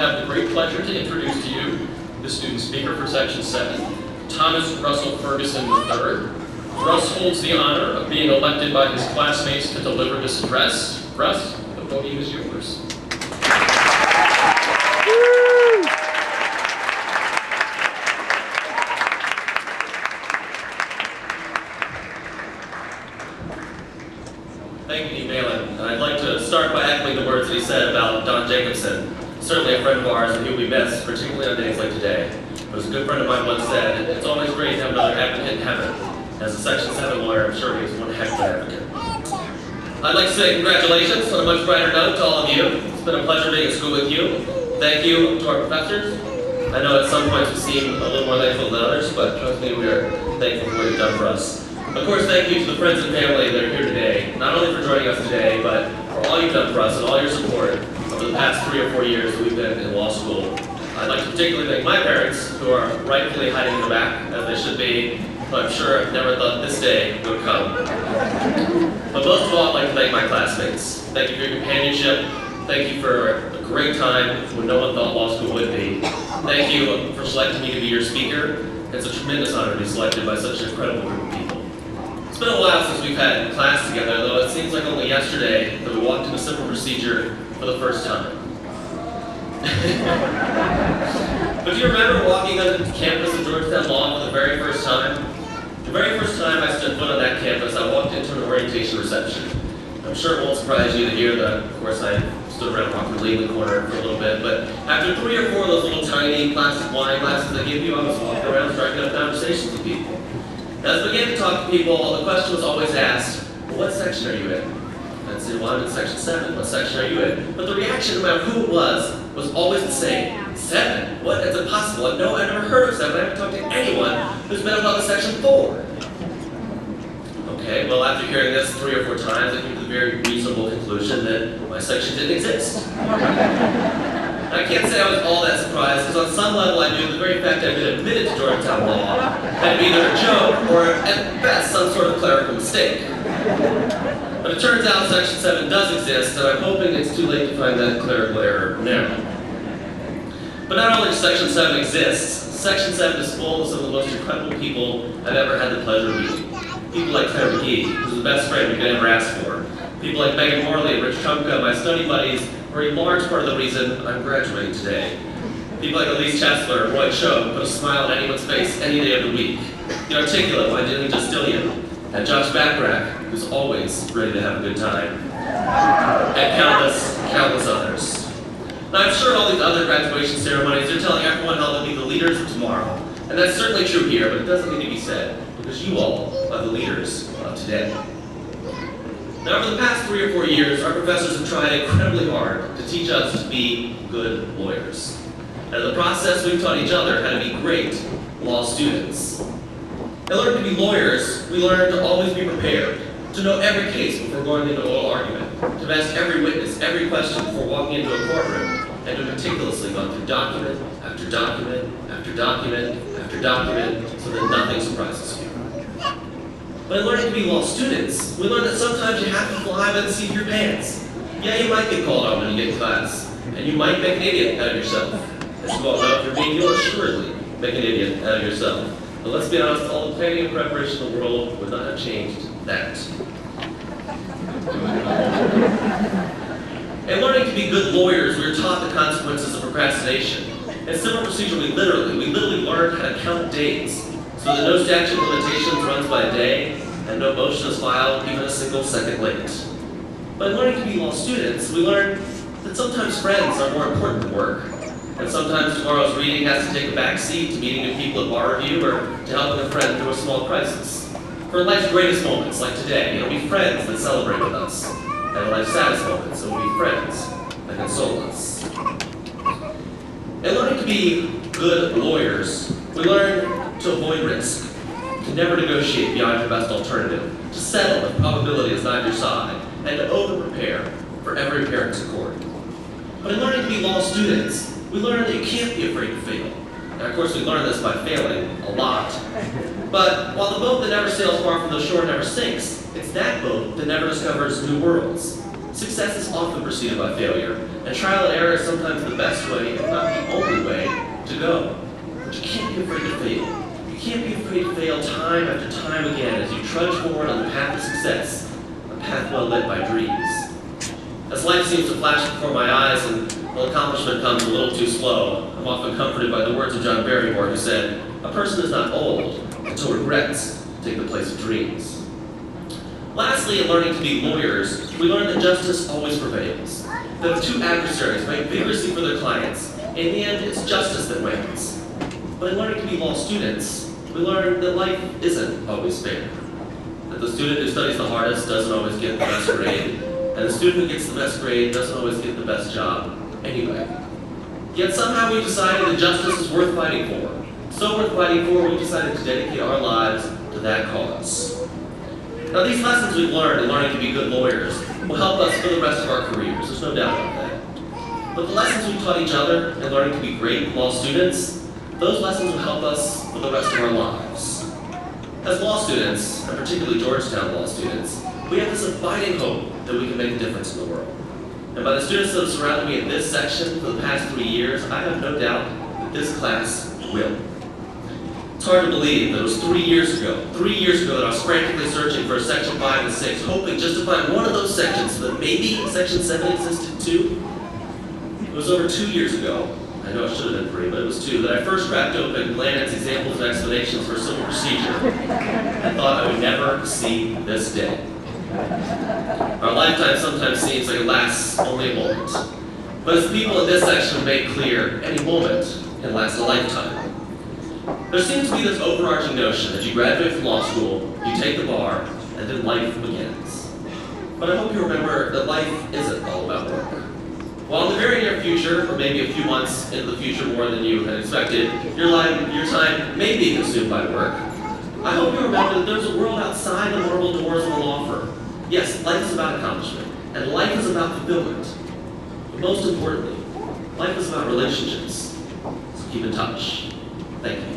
have the great pleasure to introduce to you the student speaker for Section 7, Thomas Russell Ferguson III. Russ holds the honor of being elected by his classmates to deliver this address. Russ, the podium is yours. Thank you, Dean Balin. I'd like to start by echoing the words that he said about Don Jacobson. Certainly a friend of ours, and he'll be missed, particularly on days like today. But as a good friend of mine once said, it's always great to have another advocate in heaven. As a Section 7 lawyer, I'm sure he was one heck of an advocate. I'd like to say congratulations on a much brighter note to all of you. It's been a pleasure being at school with you. Thank you to our professors. I know at some points we seem a little more thankful than others, but trust me, we are thankful for what you've done for us. Of course, thank you to the friends and family that are here today, not only for joining us today, but for all you've done for us and all your support over the past 3 or 4 years that we've been in law school. I'd like to particularly thank my parents, who are rightfully hiding in the back, as they should be, but I'm sure I've never thought this day would come. But most of all, I'd like to thank my classmates. Thank you for your companionship. Thank you for a great time when no one thought law school would be. Thank you for selecting me to be your speaker. It's a tremendous honor to be selected by such an incredible group of people. It's been a while since we've had class together, though it seems like only yesterday that we walked into simple procedure for the first time. But do you remember walking onto the campus of Georgetown Law for the very first time? The very first time I stood foot on that campus, I walked into an orientation reception. I'm sure it won't surprise you to hear that, of course, I stood around awkwardly in the corner for a little bit, but after 3 or 4 of those little tiny plastic wine glasses they give you, I was walking around striking up conversations with people. As I began to talk to people, the question was always asked, well, what section are you in? I'd say, well, I'm in Section 7. What section are you in? But the reaction, no matter who it was always the same. 7? What? That's impossible. I've never heard of 7. I haven't talked to anyone who's been above a Section 4. Okay, well, after hearing this 3 or 4 times, I came to the very reasonable conclusion that my section didn't exist. I can't say I was all that surprised, because on some level I knew the very fact I'd been admitted to Georgetown Law had been either a joke or, at best, some sort of clerical mistake. But it turns out Section 7 does exist, and I'm hoping it's too late to find that clerical error now. But not only does Section 7 exist, Section 7 is full of some of the most incredible people I've ever had the pleasure of meeting. People like Claire McGee, who's the best friend we could ever ask for. People like Megan Morley and Rich Trumka, my study buddies, are a large part of the reason I'm graduating today. People like Elise Chesler and Roy Cho put a smile on anyone's face any day of the week. The articulate Wendell Justillion, and Josh Backrack, who's always ready to have a good time. And countless others. Now I'm sure all these other graduation ceremonies are telling everyone how they'll be the leaders of tomorrow. And that's certainly true here, but it doesn't need to be said, because you all are the leaders of today. Now, over the past 3 or 4 years, our professors have tried incredibly hard to teach us to be good lawyers. And in the process, we've taught each other how to be great law students. In order to be lawyers, we learn to always be prepared, to know every case before going into an oral argument, to ask every witness every question before walking into a courtroom, and to meticulously go through document after document after document after document so that nothing surprises you. But in learning to be law students, we learn that sometimes you have to fly by the seat of your pants. Yeah, you might get called on when you get to class, and you might make an idiot out of yourself. As you all know, if you're being, you'll assuredly make an idiot out of yourself. But let's be honest, all the planning and preparation in the world would not have changed that. In learning to be good lawyers, we were taught the consequences of procrastination. In civil procedure, we literally learned how to count days, so that no statute of limitations runs by a day, and no motion is filed even a single second late. But in learning to be law students, we learn that sometimes friends are more important than work, and sometimes tomorrow's reading has to take a back seat to meeting new people at bar review or to helping a friend through a small crisis. For life's greatest moments, like today, it'll be friends that celebrate with us, and in life's saddest moments, it will be friends that console us. In learning to be good lawyers, we learn to avoid risk, to never negotiate beyond your best alternative, to settle if probability is not your side, and to over-prepare for every appearance in court. But in learning to be law students, we learn that you can't be afraid to fail. And of course, we learn this by failing a lot. But while the boat that never sails far from the shore never sinks, it's that boat that never discovers new worlds. Success is often preceded by failure, and trial and error is sometimes the best way, if not fail time after time again as you trudge forward on the path of success, a path well lit by dreams. As life seems to flash before my eyes and accomplishment comes a little too slow, I'm often comforted by the words of John Barrymore, who said, "A person is not old until regrets take the place of dreams." Lastly, in learning to be lawyers, we learn that justice always prevails. That if two adversaries fight vigorously for their clients, in the end, it's justice that wins. But in learning to be law students, we learn that life isn't always fair. That the student who studies the hardest doesn't always get the best grade, and the student who gets the best grade doesn't always get the best job anyway. Yet somehow we decided that justice is worth fighting for. So worth fighting for, we decided to dedicate our lives to that cause. Now, these lessons we've learned in learning to be good lawyers will help us for the rest of our careers, there's no doubt about that. But the lessons we taught each other in learning to be great law students, those lessons will help us for the rest of our lives. As law students, and particularly Georgetown law students, we have this abiding hope that we can make a difference in the world. And by the students that have surrounded me in this section for the past 3 years, I have no doubt that this class will. It's hard to believe that it was 3 years ago that I was frantically searching for Section 5 and 6, hoping just to find one of those sections so that maybe Section 7 existed too. It was over 2 years ago, I know it should have been 3, but it was 2, that I first cracked open Glannett's examples and explanations for civil procedure and thought I would never see this day. Our lifetime sometimes seems like it lasts only a moment. But as people in this section have made clear, any moment can last a lifetime. There seems to be this overarching notion that you graduate from law school, you take the bar, and then life begins. But I hope you remember that life isn't all about work. While in the very near future, or maybe a few months into the future more than you had expected, your time may be consumed by work, I hope you remember that there's a world outside the marble doors of a law firm. Yes, life is about accomplishment, and life is about fulfillment. But most importantly, life is about relationships. So keep in touch. Thank you.